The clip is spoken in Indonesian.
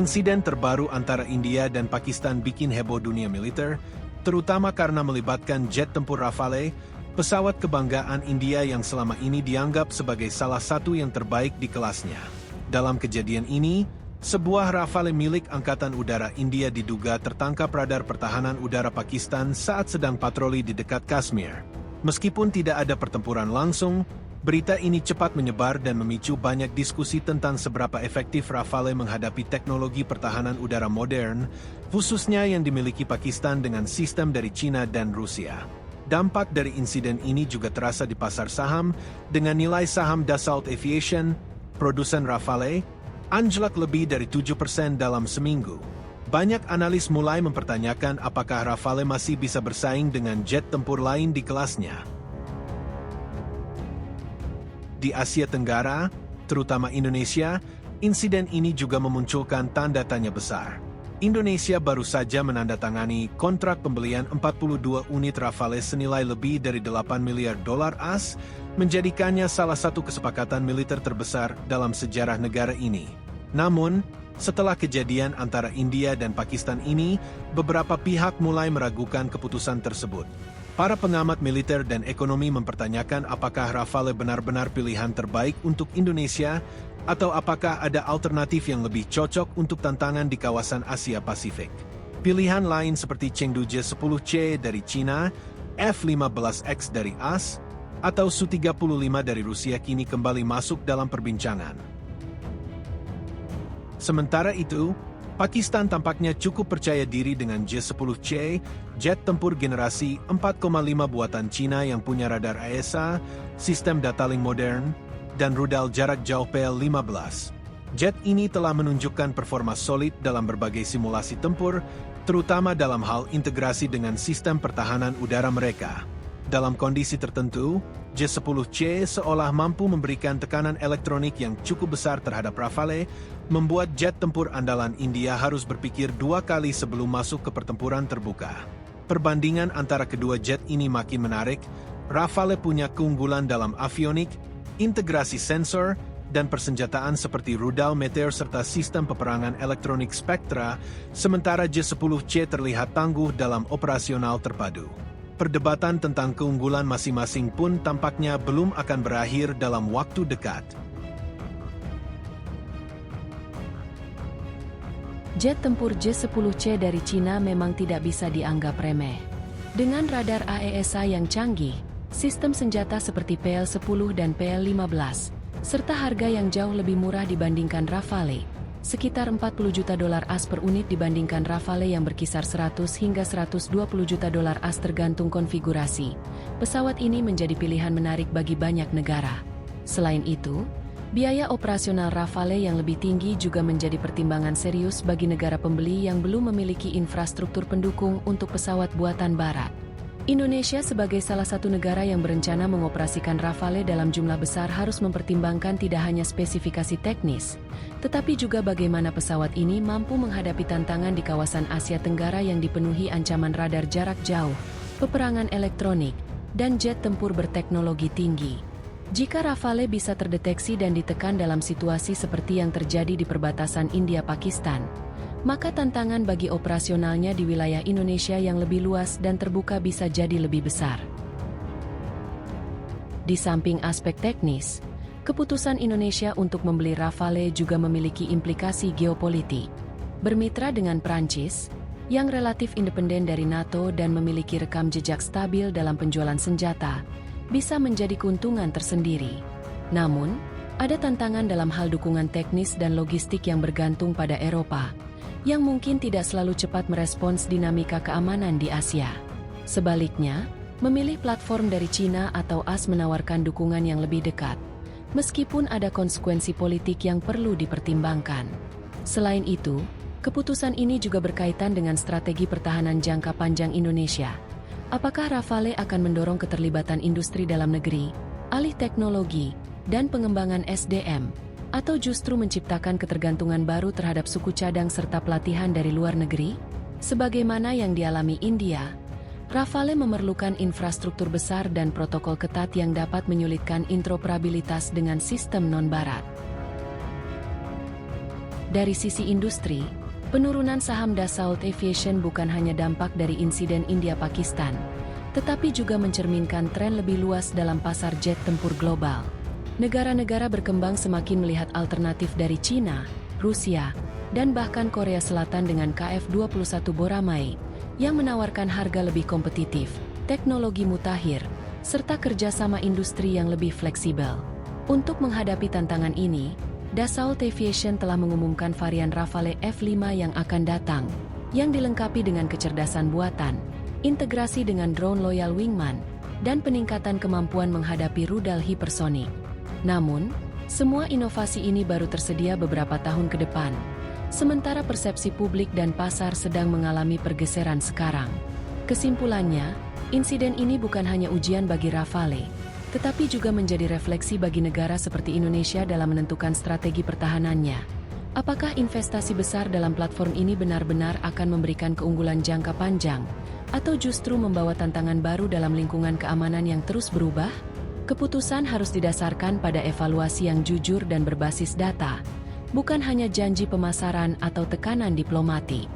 Insiden terbaru antara India dan Pakistan bikin heboh dunia militer, terutama karena melibatkan jet tempur Rafale, pesawat kebanggaan India yang selama ini dianggap sebagai salah satu yang terbaik di kelasnya. Dalam kejadian ini, sebuah Rafale milik Angkatan Udara India diduga tertangkap radar pertahanan udara Pakistan saat sedang patroli di dekat Kashmir. Meskipun tidak ada pertempuran langsung, berita ini cepat menyebar dan memicu banyak diskusi tentang seberapa efektif Rafale menghadapi teknologi pertahanan udara modern, khususnya yang dimiliki Pakistan dengan sistem dari China dan Rusia. Dampak dari insiden ini juga terasa di pasar saham, dengan nilai saham Dassault Aviation, produsen Rafale, anjlok lebih dari 7% dalam seminggu. Banyak analis mulai mempertanyakan apakah Rafale masih bisa bersaing dengan jet tempur lain di kelasnya. Di Asia Tenggara, terutama Indonesia, insiden ini juga memunculkan tanda tanya besar. Indonesia baru saja menandatangani kontrak pembelian 42 unit Rafale senilai lebih dari 8 miliar dolar AS, menjadikannya salah satu kesepakatan militer terbesar dalam sejarah negara ini. Namun, setelah kejadian antara India dan Pakistan ini, beberapa pihak mulai meragukan keputusan tersebut. Para pengamat militer dan ekonomi mempertanyakan apakah Rafale benar-benar pilihan terbaik untuk Indonesia, atau apakah ada alternatif yang lebih cocok untuk tantangan di kawasan Asia Pasifik. Pilihan lain seperti Chengdu J-10C dari China, F-15X dari AS, atau Su-35 dari Rusia kini kembali masuk dalam perbincangan. Sementara itu, Pakistan tampaknya cukup percaya diri dengan J-10C, jet tempur generasi 4,5 buatan Cina yang punya radar AESA, sistem data link modern, dan rudal jarak jauh PL-15. Jet ini telah menunjukkan performa solid dalam berbagai simulasi tempur, terutama dalam hal integrasi dengan sistem pertahanan udara mereka. Dalam kondisi tertentu, J-10C seolah mampu memberikan tekanan elektronik yang cukup besar terhadap Rafale, membuat jet tempur andalan India harus berpikir dua kali sebelum masuk ke pertempuran terbuka. Perbandingan antara kedua jet ini makin menarik. Rafale punya keunggulan dalam avionik, integrasi sensor, dan persenjataan seperti rudal meteor serta sistem peperangan elektronik Spectra, sementara J-10C terlihat tangguh dalam operasional terpadu. Perdebatan tentang keunggulan masing-masing pun tampaknya belum akan berakhir dalam waktu dekat. Jet tempur J-10C dari Cina memang tidak bisa dianggap remeh. Dengan radar AESA yang canggih, sistem senjata seperti PL-10 dan PL-15, serta harga yang jauh lebih murah dibandingkan Rafale, sekitar 40 juta dolar AS per unit dibandingkan Rafale yang berkisar 100 hingga 120 juta dolar AS tergantung konfigurasi. Pesawat ini menjadi pilihan menarik bagi banyak negara. Selain itu, biaya operasional Rafale yang lebih tinggi juga menjadi pertimbangan serius bagi negara pembeli yang belum memiliki infrastruktur pendukung untuk pesawat buatan Barat. Indonesia sebagai salah satu negara yang berencana mengoperasikan Rafale dalam jumlah besar harus mempertimbangkan tidak hanya spesifikasi teknis, tetapi juga bagaimana pesawat ini mampu menghadapi tantangan di kawasan Asia Tenggara yang dipenuhi ancaman radar jarak jauh, peperangan elektronik, dan jet tempur berteknologi tinggi. Jika Rafale bisa terdeteksi dan ditekan dalam situasi seperti yang terjadi di perbatasan India-Pakistan, maka tantangan bagi operasionalnya di wilayah Indonesia yang lebih luas dan terbuka bisa jadi lebih besar. Di samping aspek teknis, keputusan Indonesia untuk membeli Rafale juga memiliki implikasi geopolitik. Bermitra dengan Prancis, yang relatif independen dari NATO dan memiliki rekam jejak stabil dalam penjualan senjata, bisa menjadi keuntungan tersendiri. Namun, ada tantangan dalam hal dukungan teknis dan logistik yang bergantung pada Eropa, yang mungkin tidak selalu cepat merespons dinamika keamanan di Asia. Sebaliknya, memilih platform dari China atau AS menawarkan dukungan yang lebih dekat, meskipun ada konsekuensi politik yang perlu dipertimbangkan. Selain itu, keputusan ini juga berkaitan dengan strategi pertahanan jangka panjang Indonesia. Apakah Rafale akan mendorong keterlibatan industri dalam negeri, alih teknologi, dan pengembangan SDM, atau justru menciptakan ketergantungan baru terhadap suku cadang serta pelatihan dari luar negeri? Sebagaimana yang dialami India, Rafale memerlukan infrastruktur besar dan protokol ketat yang dapat menyulitkan interoperabilitas dengan sistem non-barat. Dari sisi industri, penurunan saham Dassault Aviation bukan hanya dampak dari insiden India-Pakistan, tetapi juga mencerminkan tren lebih luas dalam pasar jet tempur global. Negara-negara berkembang semakin melihat alternatif dari China, Rusia, dan bahkan Korea Selatan dengan KF-21 Boramae yang menawarkan harga lebih kompetitif, teknologi mutakhir, serta kerjasama industri yang lebih fleksibel. Untuk menghadapi tantangan ini, Dassault Aviation telah mengumumkan varian Rafale F5 yang akan datang, yang dilengkapi dengan kecerdasan buatan, integrasi dengan drone Loyal Wingman, dan peningkatan kemampuan menghadapi rudal hipersonik. Namun, semua inovasi ini baru tersedia beberapa tahun ke depan, sementara persepsi publik dan pasar sedang mengalami pergeseran sekarang. Kesimpulannya, insiden ini bukan hanya ujian bagi Rafale, tetapi juga menjadi refleksi bagi negara seperti Indonesia dalam menentukan strategi pertahanannya. Apakah investasi besar dalam platform ini benar-benar akan memberikan keunggulan jangka panjang, atau justru membawa tantangan baru dalam lingkungan keamanan yang terus berubah? Keputusan harus didasarkan pada evaluasi yang jujur dan berbasis data, bukan hanya janji pemasaran atau tekanan diplomatik.